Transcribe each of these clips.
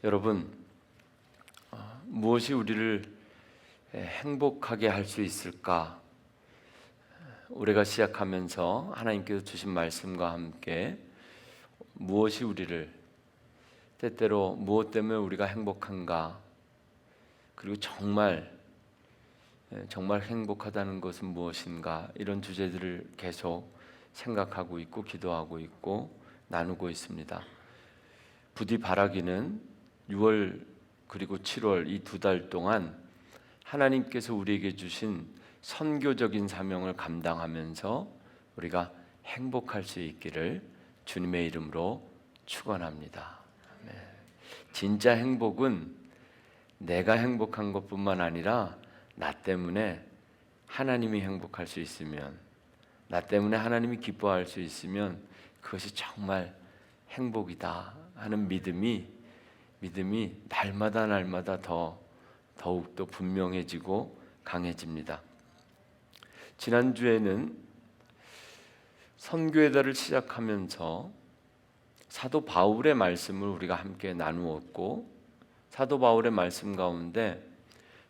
여러분, 무엇이 우리를 행복하게 할 수 있을까? 올해가 시작하면서 하나님께서 주신 말씀과 함께 무엇이 우리를, 때때로 무엇 때문에 우리가 행복한가? 그리고 정말 행복하다는 것은 무엇인가? 이런 주제들을 계속 생각하고 있고 기도하고 있고 나누고 있습니다. 부디 바라기는 6월 그리고 7월 이 2달 동안 하나님께서 우리에게 주신 선교적인 사명을 감당하면서 우리가 행복할 수 있기를 주님의 이름으로 축원합니다. 진짜 행복은 내가 행복한 것뿐만 아니라 나 때문에 하나님이 행복할 수 있으면, 나 때문에 하나님이 기뻐할 수 있으면 그것이 정말 행복이다 하는 믿음이 날마다 더욱더 분명해지고 강해집니다. 지난주에는 선교의 달을 시작하면서 사도 바울의 말씀을 우리가 함께 나누었고, 사도 바울의 말씀 가운데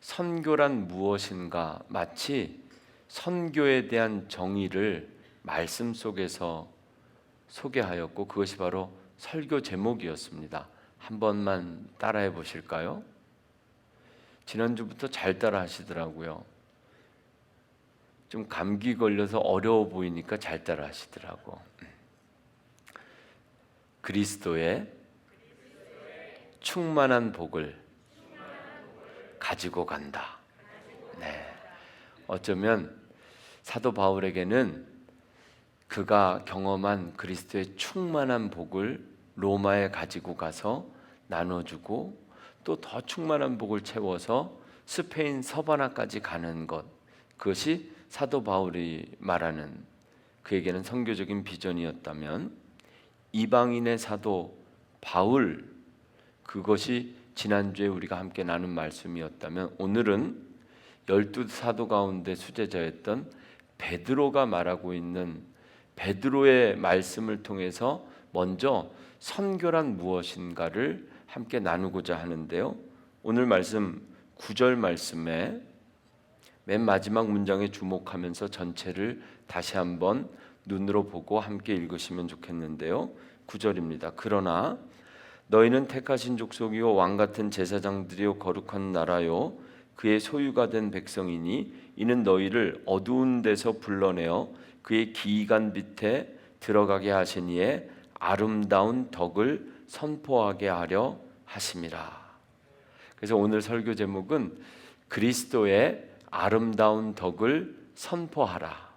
선교란 무엇인가, 마치 선교에 대한 정의를 말씀 속에서 소개하였고, 그것이 바로 설교 제목이었습니다. 한 번만 따라해 보실까요? 지난주부터 잘 따라 하시더라고요. 좀 감기 걸려서 어려워 보이니까 잘 따라 하시더라고. 그리스도의 충만한 복을 가지고 간다. 네. 어쩌면 사도 바울에게는 그가 경험한 그리스도의 충만한 복을 로마에 가지고 가서 나눠주고, 또 더 충만한 복을 채워서 스페인 서바나까지 가는 것, 그것이 사도 바울이 말하는 그에게는 선교적인 비전이었다면, 이방인의 사도 바울, 그것이 지난주에 우리가 함께 나눈 말씀이었다면, 오늘은 12사도 가운데 수제자였던 베드로가 말하고 있는 베드로의 말씀을 통해서 먼저 선교란 무엇인가를 함께 나누고자 하는데요. 오늘 말씀 9절 말씀에 맨 마지막 문장에 주목하면서 전체를 다시 한번 눈으로 보고 함께 읽으시면 좋겠는데요. 9절입니다. 그러나 너희는 택하신 족속이요 왕같은 제사장들이요 거룩한 나라요 그의 소유가 된 백성이니 이는 너희를 어두운 데서 불러내어 그의 기이간 빛에 들어가게 하시니에 아름다운 덕을 선포하게 하려 하심이라. 그래서 오늘 설교 제목은 그리스도의 아름다운 덕을 선포하라.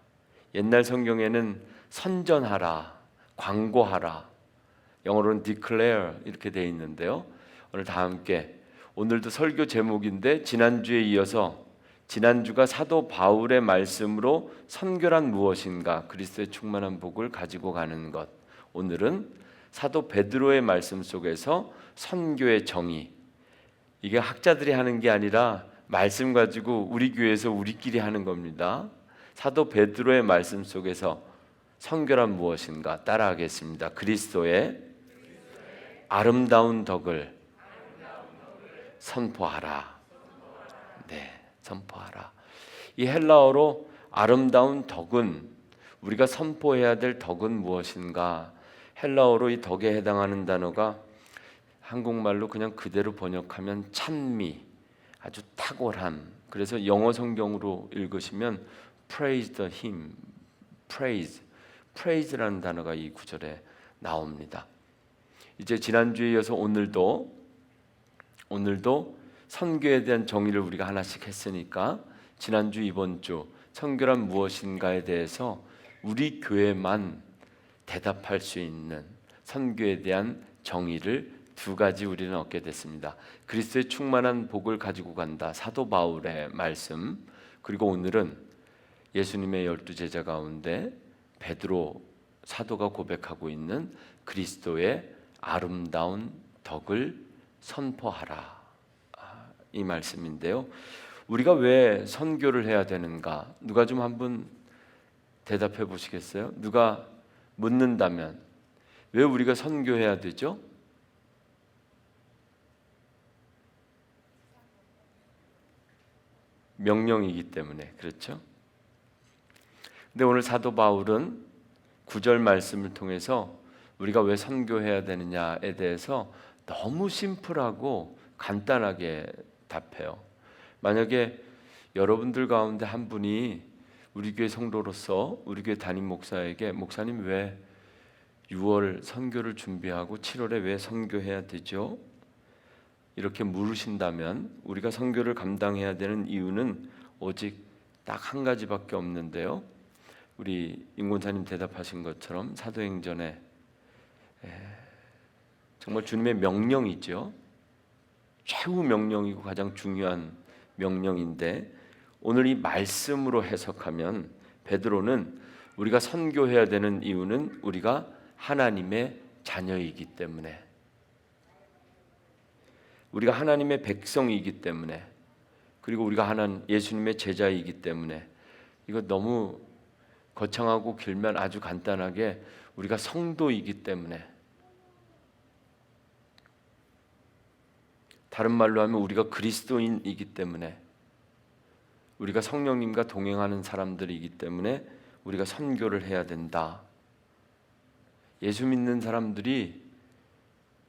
옛날 성경에는 선전하라, 광고하라, 영어로는 declare 이렇게 되어 있는데요. 오늘 다 함께, 오늘도 설교 제목인데 지난주에 이어서 지난주가 사도 바울의 말씀으로 선교란 무엇인가, 그리스도의 충만한 복을 가지고 가는 것, 오늘은 사도 베드로의 말씀 속에서 선교의 정의, 이게 학자들이 하는 게 아니라 말씀 가지고 우리 교회에서 우리끼리 하는 겁니다. 사도 베드로의 말씀 속에서 선교란 무엇인가 따라하겠습니다. 그리스도의 아름다운 덕을 선포하라. 네, 선포하라. 이 헬라어로 아름다운 덕은, 우리가 선포해야 될 덕은 무엇인가? 헬라어로 이 덕에 해당하는 단어가 한국말로 그냥 그대로 번역하면 찬미, 아주 탁월함. 그래서 영어 성경으로 읽으시면 praise the him, praise라는 단어가 이 구절에 나옵니다. 이제 지난주에 이어서 오늘도 선교에 대한 정의를 우리가 하나씩 했으니까 지난주 이번 주 선교란 무엇인가에 대해서 우리 교회만 대답할 수 있는 선교에 대한 정의를 두 가지 우리는 얻게 됐습니다. 그리스도의 충만한 복을 가지고 간다, 사도 바울의 말씀, 그리고 오늘은 예수님의 12제자 가운데 베드로 사도가 고백하고 있는 그리스도의 아름다운 덕을 선포하라, 이 말씀인데요. 우리가 왜 선교를 해야 되는가? 누가 좀 한번 대답해 보시겠어요? 누가 묻는다면 왜 우리가 선교해야 되죠? 명령이기 때문에 그렇죠. 근데 오늘 사도 바울은 9절 말씀을 통해서 우리가 왜 선교해야 되느냐에 대해서 너무 심플하고 간단하게 답해요. 만약에 여러분들 가운데 한 분이 우리 교회 성도로서 우리 교회 담임 목사에게 목사님 왜 6월 선교를 준비하고 7월에 왜 선교해야 되죠? 이렇게 물으신다면 우리가 선교를 감당해야 되는 이유는 오직 딱 한 가지밖에 없는데요. 우리 임권사님 대답하신 것처럼 사도행전에 정말 주님의 명령이죠. 최후 명령이고 가장 중요한 명령인데 오늘 이 말씀으로 해석하면 베드로는 우리가 선교해야 되는 이유는 우리가 하나님의 자녀이기 때문에, 우리가 하나님의 백성이기 때문에, 그리고 우리가 예수님의 제자이기 때문에, 이거 너무 거창하고 길면 아주 간단하게 우리가 성도이기 때문에, 다른 말로 하면 우리가 그리스도인이기 때문에, 우리가 성령님과 동행하는 사람들이기 때문에 우리가 선교를 해야 된다. 예수 믿는 사람들이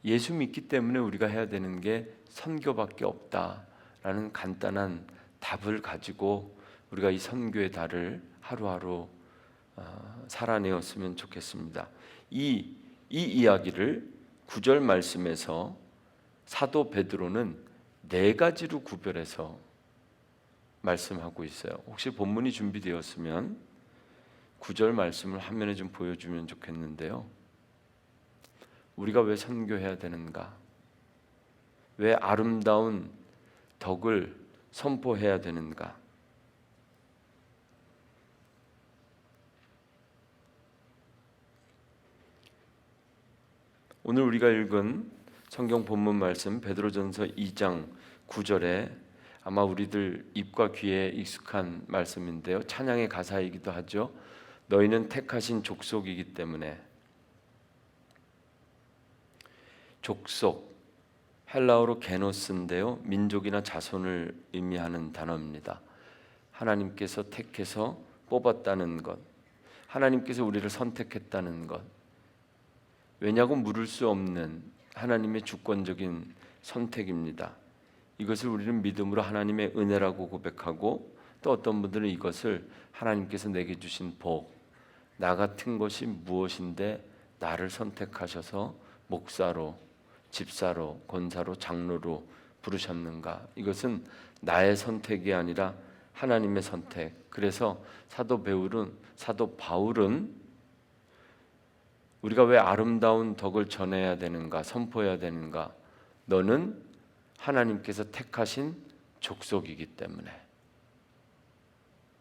예수 믿기 때문에 우리가 해야 되는 게 선교밖에 없다라는 간단한 답을 가지고 우리가 이 선교의 달을 하루하루 살아내었으면 좋겠습니다. 이 이야기를 9절 말씀에서 사도 베드로는 4가지로 구별해서 말씀하고 있어요. 혹시 본문이 준비되었으면 9절 말씀을 화면에 좀 보여주면 좋겠는데요. 우리가 왜 선교해야 되는가? 왜 아름다운 덕을 선포해야 되는가? 오늘 우리가 읽은 성경 본문 말씀 베드로전서 2장 9절에 아마 우리들 입과 귀에 익숙한 말씀인데요. 찬양의 가사이기도 하죠. 너희는 택하신 족속이기 때문에. 족속, 헬라어로 게노스인데요. 민족이나 자손을 의미하는 단어입니다. 하나님께서 택해서 뽑았다는 것, 하나님께서 우리를 선택했다는 것, 왜냐고 물을 수 없는 하나님의 주권적인 선택입니다. 이것을 우리는 믿음으로 하나님의 은혜라고 고백하고, 또 어떤 분들은 이것을 하나님께서 내게 주신 복, 나 같은 것이 무엇인데 나를 선택하셔서 목사로, 집사로, 권사로, 장로로 부르셨는가? 이것은 나의 선택이 아니라 하나님의 선택. 그래서 사도 바울은 우리가 왜 아름다운 덕을 전해야 되는가, 선포해야 되는가? 너는 하나님께서 택하신 족속이기 때문에.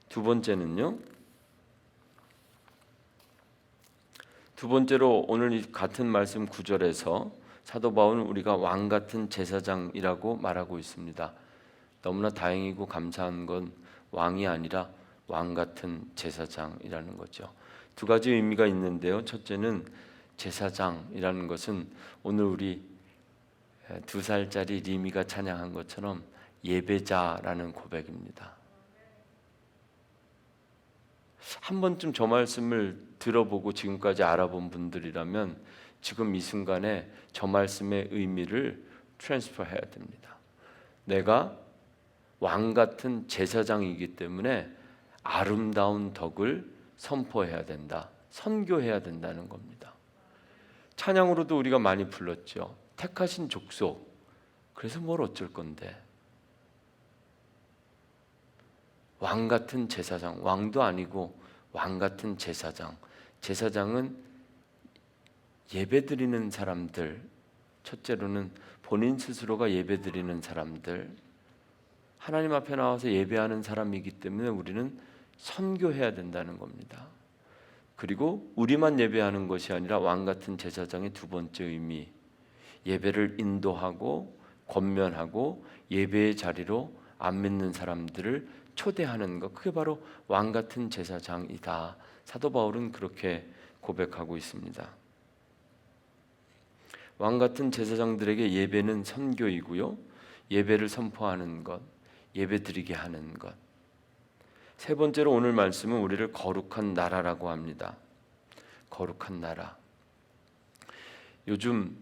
두 번째는요. 두 번째로 오늘 이 같은 말씀 9절에서 사도 바울은 우리가 왕 같은 제사장이라고 말하고 있습니다. 너무나 다행이고 감사한 건 왕이 아니라 왕 같은 제사장이라는 거죠. 두 가지 의미가 있는데요. 첫째는 제사장이라는 것은 오늘 우리 2살짜리 리미가 찬양한 것처럼 예배자라는 고백입니다. 한 번쯤 저 말씀을 들어보고 지금까지 알아본 분들이라면 지금 이 순간에 저 말씀의 의미를 트랜스퍼 해야 됩니다. 내가 왕 같은 제사장이기 때문에 아름다운 덕을 선포해야 된다. 선교해야 된다는 겁니다. 찬양으로도 우리가 많이 불렀죠. 택하신 족속. 그래서 뭘 어쩔 건데. 왕 같은 제사장. 왕도 아니고 왕 같은 제사장. 제사장은 예배드리는 사람들. 첫째로는 본인 스스로가 예배드리는 사람들. 하나님 앞에 나와서 예배하는 사람이기 때문에 우리는 선교해야 된다는 겁니다. 그리고 우리만 예배하는 것이 아니라 왕 같은 제사장의 두 번째 의미, 예배를 인도하고 권면하고 예배의 자리로 안 믿는 사람들을 초대하는 것, 그게 바로 왕 같은 제사장이다. 사도 바울은 그렇게 고백하고 있습니다. 왕 같은 제사장들에게 예배는 선교이고요, 예배를 선포하는 것, 예배드리게 하는 것. 세 번째로 오늘 말씀은 우리를 거룩한 나라라고 합니다. 거룩한 나라. 요즘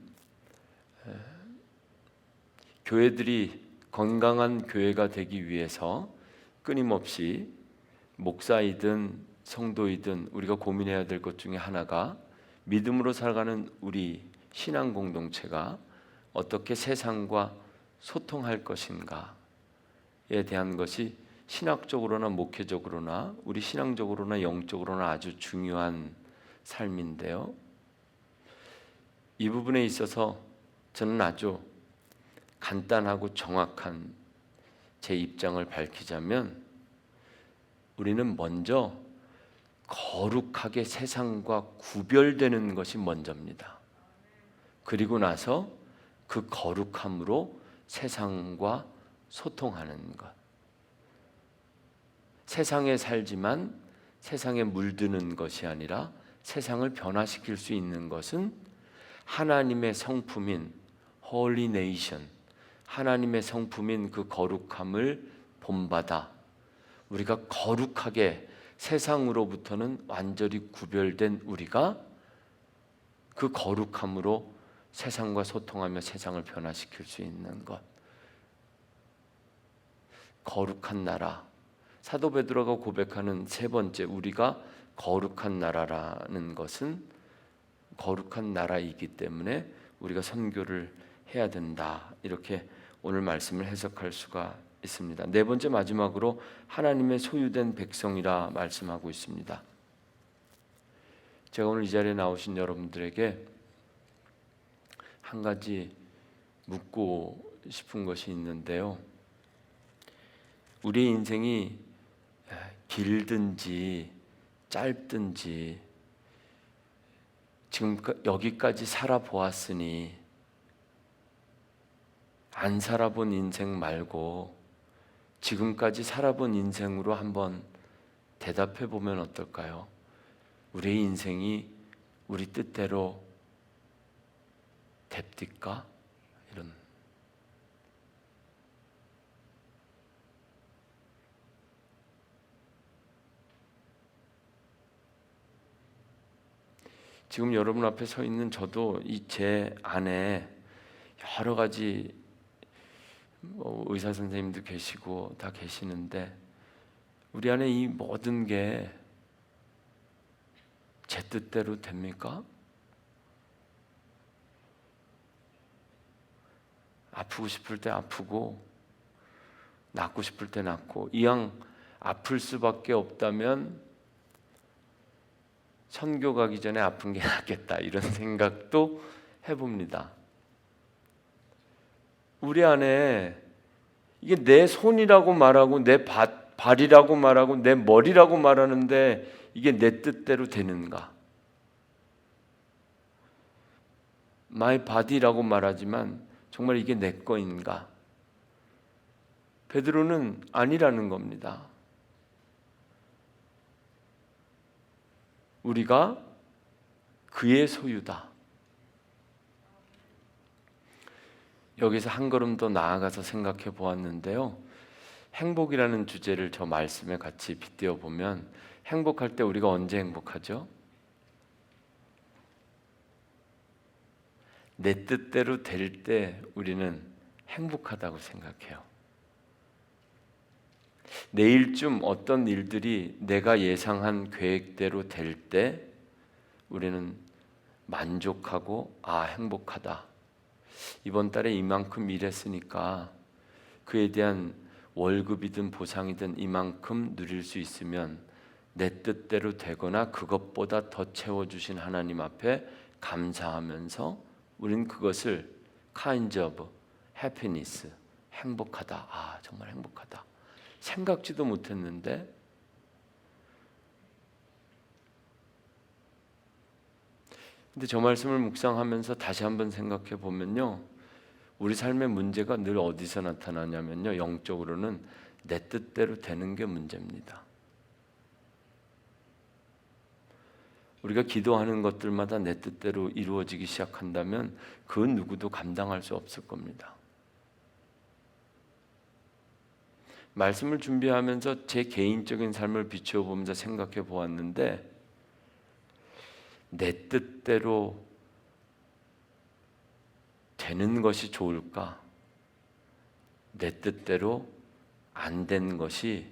교회들이 건강한 교회가 되기 위해서 끊임없이 목사이든 성도이든 우리가 고민해야 될 것 중에 하나가 믿음으로 살아가는 우리 신앙 공동체가 어떻게 세상과 소통할 것인가에 대한 것이 신학적으로나 목회적으로나 우리 신앙적으로나 영적으로나 아주 중요한 삶인데요. 이 부분에 있어서 저는 아주 간단하고 정확한 제 입장을 밝히자면 우리는 먼저 거룩하게 세상과 구별되는 것이 먼저입니다. 그리고 나서 그 거룩함으로 세상과 소통하는 것. 세상에 살지만 세상에 물드는 것이 아니라 세상을 변화시킬 수 있는 것은 하나님의 성품인 Holy Nation, 하나님의 성품인 그 거룩함을 본받아 우리가 거룩하게 세상으로부터는 완전히 구별된 우리가 그 거룩함으로 세상과 소통하며 세상을 변화시킬 수 있는 것. 거룩한 나라. 사도 베드로가 고백하는 세 번째 우리가 거룩한 나라라는 것은 거룩한 나라이기 때문에 우리가 선교를 해야 된다. 이렇게 오늘 말씀을 해석할 수가 있습니다. 네 번째 마지막으로 하나님의 소유된 백성이라 말씀하고 있습니다. 제가 오늘 이 자리에 나오신 여러분들에게 한 가지 묻고 싶은 것이 있는데요. 우리의 인생이 길든지 짧든지 지금 여기까지 살아보았으니 안 살아본 인생 말고 지금까지 살아본 인생으로 한번 대답해 보면 어떨까요? 우리의 인생이 우리 뜻대로 됩니까? 이런. 지금 여러분 앞에 서 있는 저도 이 제 안에 여러 가지 의사 선생님도 계시고 다 계시는데 우리 안에 이 모든 게 제 뜻대로 됩니까? 아프고 싶을 때 아프고 낫고 싶을 때 낫고 이왕 아플 수밖에 없다면 선교 가기 전에 아픈 게 낫겠다 이런 생각도 해봅니다. 우리 안에 이게 내 손이라고 말하고 내 발이라고 말하고 내 머리라고 말하는데 이게 내 뜻대로 되는가? My body라고 말하지만 정말 이게 내 거인가? 베드로는 아니라는 겁니다. 우리가 그의 소유다. 여기서 한 걸음 더 나아가서 생각해 보았는데요. 행복이라는 주제를 저 말씀에 같이 빗대어 보면 행복할 때 우리가 언제 행복하죠? 내 뜻대로 될 때 우리는 행복하다고 생각해요. 내일쯤 어떤 일들이 내가 예상한 계획대로 될 때 우리는 만족하고 행복하다. 이번 달에 이만큼 일했으니까 그에 대한 월급이든 보상이든 이만큼 누릴 수 있으면 내 뜻대로 되거나 그것보다 더 채워주신 하나님 앞에 감사하면서 우리는 그것을 kind of happiness, 행복하다. 정말 행복하다. 생각지도 못했는데 근데 저 말씀을 묵상하면서 다시 한번 생각해 보면요. 우리 삶의 문제가 늘 어디서 나타나냐면요. 영적으로는 내 뜻대로 되는 게 문제입니다. 우리가 기도하는 것들마다 내 뜻대로 이루어지기 시작한다면 그 누구도 감당할 수 없을 겁니다. 말씀을 준비하면서 제 개인적인 삶을 비추어 보면서 생각해 보았는데, 내 뜻대로 되는 것이 좋을까? 내 뜻대로 안 된 것이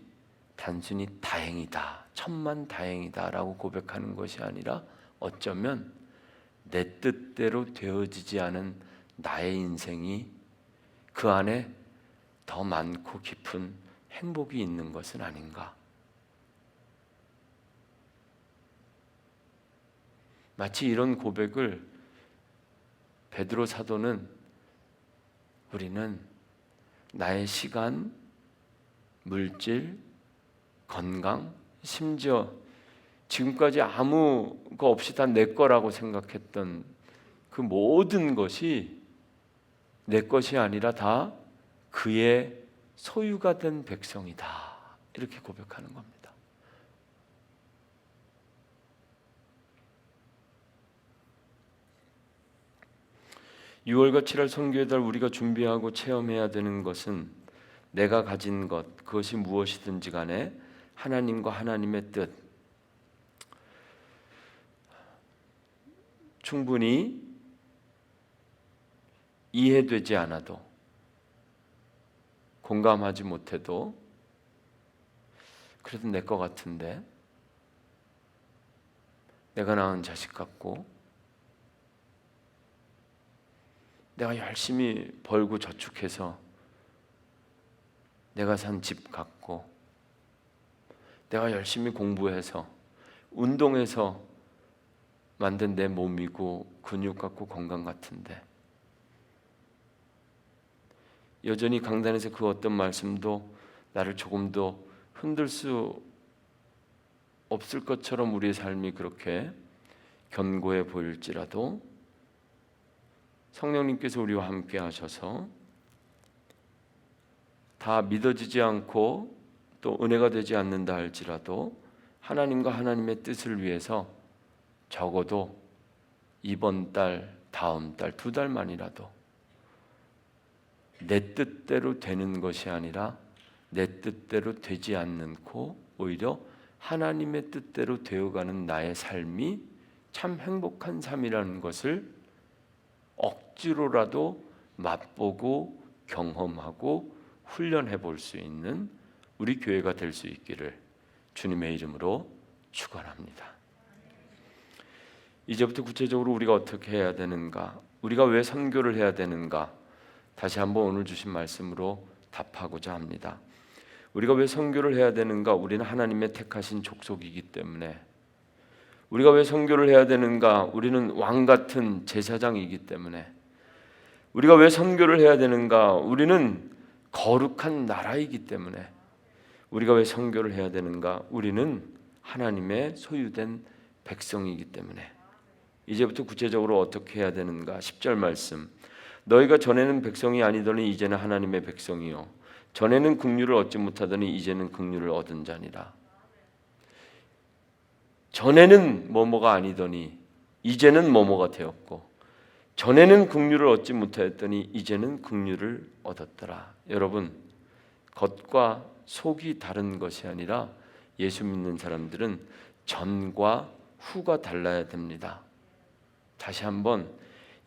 단순히 다행이다, 천만 다행이다 라고 고백하는 것이 아니라, 어쩌면 내 뜻대로 되어지지 않은 나의 인생이 그 안에 더 많고 깊은 행복이 있는 것은 아닌가. 마치 이런 고백을 베드로 사도는, 우리는 나의 시간, 물질, 건강, 심지어 지금까지 아무거 없이 다 내 거라고 생각했던 그 모든 것이 내 것이 아니라 다 그의 소유가 된 백성이다, 이렇게 고백하는 겁니다. (6월과 7월) 선교의 달 우리가 준비하고 체험해야 되는 것은, 내가 가진 것, 그것이 무엇이든지 간에 하나님과 하나님의 뜻, 충분히 이해되지 않아도, 공감하지 못해도, 그래도 내 것 같은데, 내가 낳은 자식 같고, 내가 열심히 벌고 저축해서 내가 산 집 같고, 내가 열심히 공부해서 운동해서 만든 내 몸이고 근육 같고 건강 같은데, 여전히 강단에서 그 어떤 말씀도 나를 조금도 흔들 수 없을 것처럼 우리의 삶이 그렇게 견고해 보일지라도, 성령님께서 우리와 함께 하셔서 다 믿어지지 않고 또 은혜가 되지 않는다 할지라도, 하나님과 하나님의 뜻을 위해서 적어도 이번 달, 다음 달, 2달만이라도 내 뜻대로 되는 것이 아니라 내 뜻대로 되지 않고 오히려 하나님의 뜻대로 되어가는 나의 삶이 참 행복한 삶이라는 것을 억지로라도 맛보고 경험하고 훈련해 볼 수 있는 우리 교회가 될 수 있기를 주님의 이름으로 축원합니다. 이제부터 구체적으로 우리가 어떻게 해야 되는가, 우리가 왜 선교를 해야 되는가, 다시 한번 오늘 주신 말씀으로 답하고자 합니다. 우리가 왜 선교를 해야 되는가? 우리는 하나님의 택하신 족속이기 때문에. 우리가 왜 선교를 해야 되는가? 우리는 왕 같은 제사장이기 때문에. 우리가 왜 선교를 해야 되는가? 우리는 거룩한 나라이기 때문에. 우리가 왜 선교를 해야 되는가? 우리는 하나님의 소유된 백성이기 때문에. 이제부터 구체적으로 어떻게 해야 되는가? 10절 말씀, 너희가 전에는 백성이 아니더니 이제는 하나님의 백성이요, 전에는 긍휼을 얻지 못하더니 이제는 긍휼을 얻은 자니라. 전에는 뭐뭐가 아니더니 이제는 뭐뭐가 되었고, 전에는 긍휼을 얻지 못하였더니 이제는 긍휼을 얻었더라. 여러분, 겉과 속이 다른 것이 아니라 예수 믿는 사람들은 전과 후가 달라야 됩니다. 다시 한번,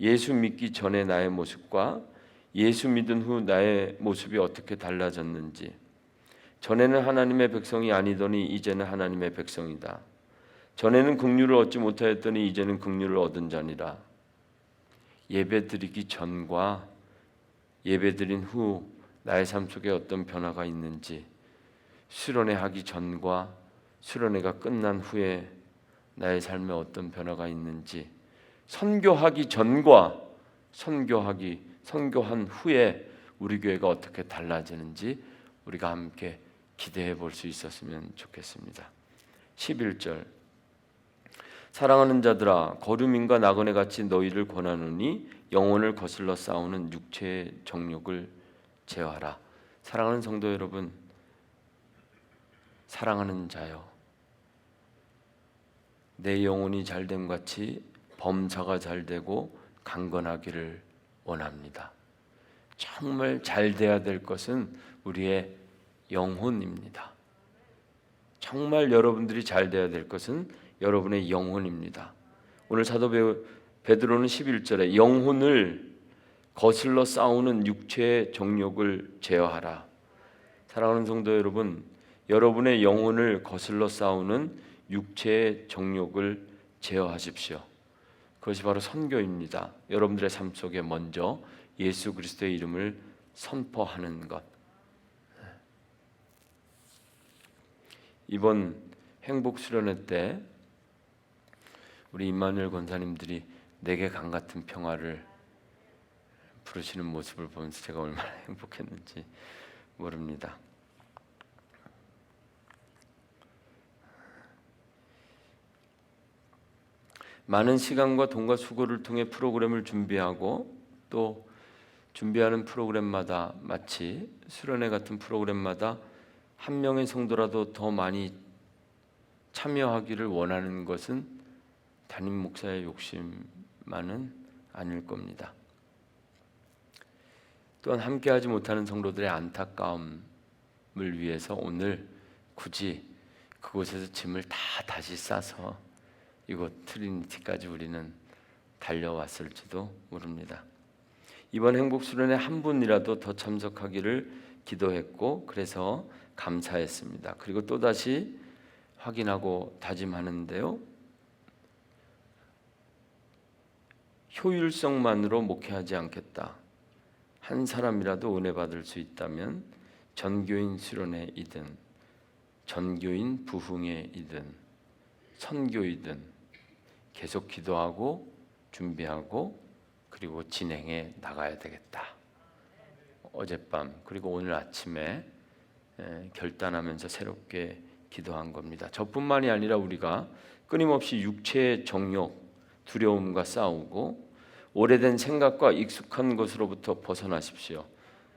예수 믿기 전에 나의 모습과 예수 믿은 후 나의 모습이 어떻게 달라졌는지. 전에는 하나님의 백성이 아니더니 이제는 하나님의 백성이다. 전에는 긍휼을 얻지 못하였더니 이제는 긍휼을 얻은 자니라. 예배드리기 전과 예배드린 후 나의 삶 속에 어떤 변화가 있는지, 수련회 하기 전과 수련회가 끝난 후에 나의 삶에 어떤 변화가 있는지, 선교하기 전과 선교한 후에 우리 교회가 어떻게 달라지는지 우리가 함께 기대해 볼 수 있었으면 좋겠습니다. 11절, 사랑하는 자들아, 거류민과 나그네 같이 너희를 권하노니 영혼을 거슬러 싸우는 육체의 정욕을 제어하라. 사랑하는 성도 여러분, 사랑하는 자요, 내 영혼이 잘됨 같이 범사가 잘되고 강건하기를 원합니다. 정말 잘 돼야 될 것은 우리의 영혼입니다. 정말 여러분들이 잘 돼야 될 것은 여러분의 영혼입니다. 오늘 사도 베드로는 11절에 영혼을 거슬러 싸우는 육체의 정욕을 제어하라. 사랑하는 성도 여러분, 여러분의 영혼을 거슬러 싸우는 육체의 정욕을 제어하십시오. 그것이 바로 선교입니다. 여러분들의 삶 속에 먼저 예수 그리스도의 이름을 선포하는 것. 이번 행복 수련회 때 우리 임마누엘 권사님들이 내게 강 같은 평화를 부르시는 모습을 보면서 제가 얼마나 행복했는지 모릅니다. 많은 시간과 돈과 수고를 통해 프로그램을 준비하고 또 준비하는 프로그램마다 마치 수련회 같은 프로그램마다 한 명의 성도라도 더 많이 참여하기를 원하는 것은 담임 목사의 욕심만은 아닐 겁니다. 또한 함께하지 못하는 성도들의 안타까움을 위해서 오늘 굳이 그곳에서 짐을 다 다시 싸서 이곳 트리니티까지 우리는 달려왔을지도 모릅니다. 이번 행복수련회 한 분이라도 더 참석하기를 기도했고 그래서 감사했습니다. 그리고 또다시 확인하고 다짐하는데요. 효율성만으로 목회하지 않겠다. 한 사람이라도 은혜 받을 수 있다면 전교인 수련회이든 전교인 부흥회이든 선교이든 계속 기도하고 준비하고 그리고 진행해 나가야 되겠다. 어젯밤 그리고 오늘 아침에 결단하면서 새롭게 기도한 겁니다. 저뿐만이 아니라 우리가 끊임없이 육체의 정욕, 두려움과 싸우고 오래된 생각과 익숙한 것으로부터 벗어나십시오.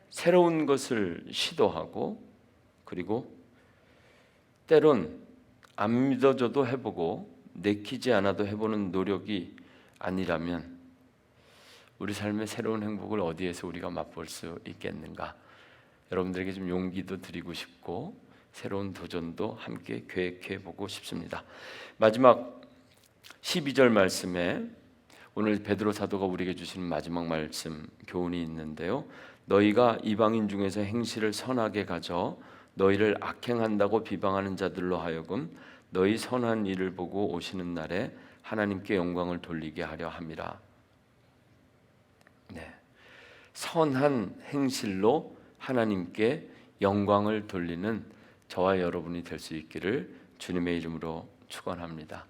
새로운 것을 시도하고 그리고 때론 안 믿어져도 해보고 내키지 않아도 해보는 노력이 아니라면 우리 삶의 새로운 행복을 어디에서 우리가 맛볼 수 있겠는가? 여러분들에게 좀 용기도 드리고 싶고 새로운 도전도 함께 계획해 보고 싶습니다. 마지막 12절 말씀에 오늘 베드로 사도가 우리에게 주시는 마지막 말씀 교훈이 있는데요. 너희가 이방인 중에서 행실을 선하게 가져 너희를 악행한다고 비방하는 자들로 하여금 너희 선한 일을 보고 오시는 날에 하나님께 영광을 돌리게 하려 함이라. 네. 선한 행실로 하나님께 영광을 돌리는 저와 여러분이 될 수 있기를 주님의 이름으로 축원합니다.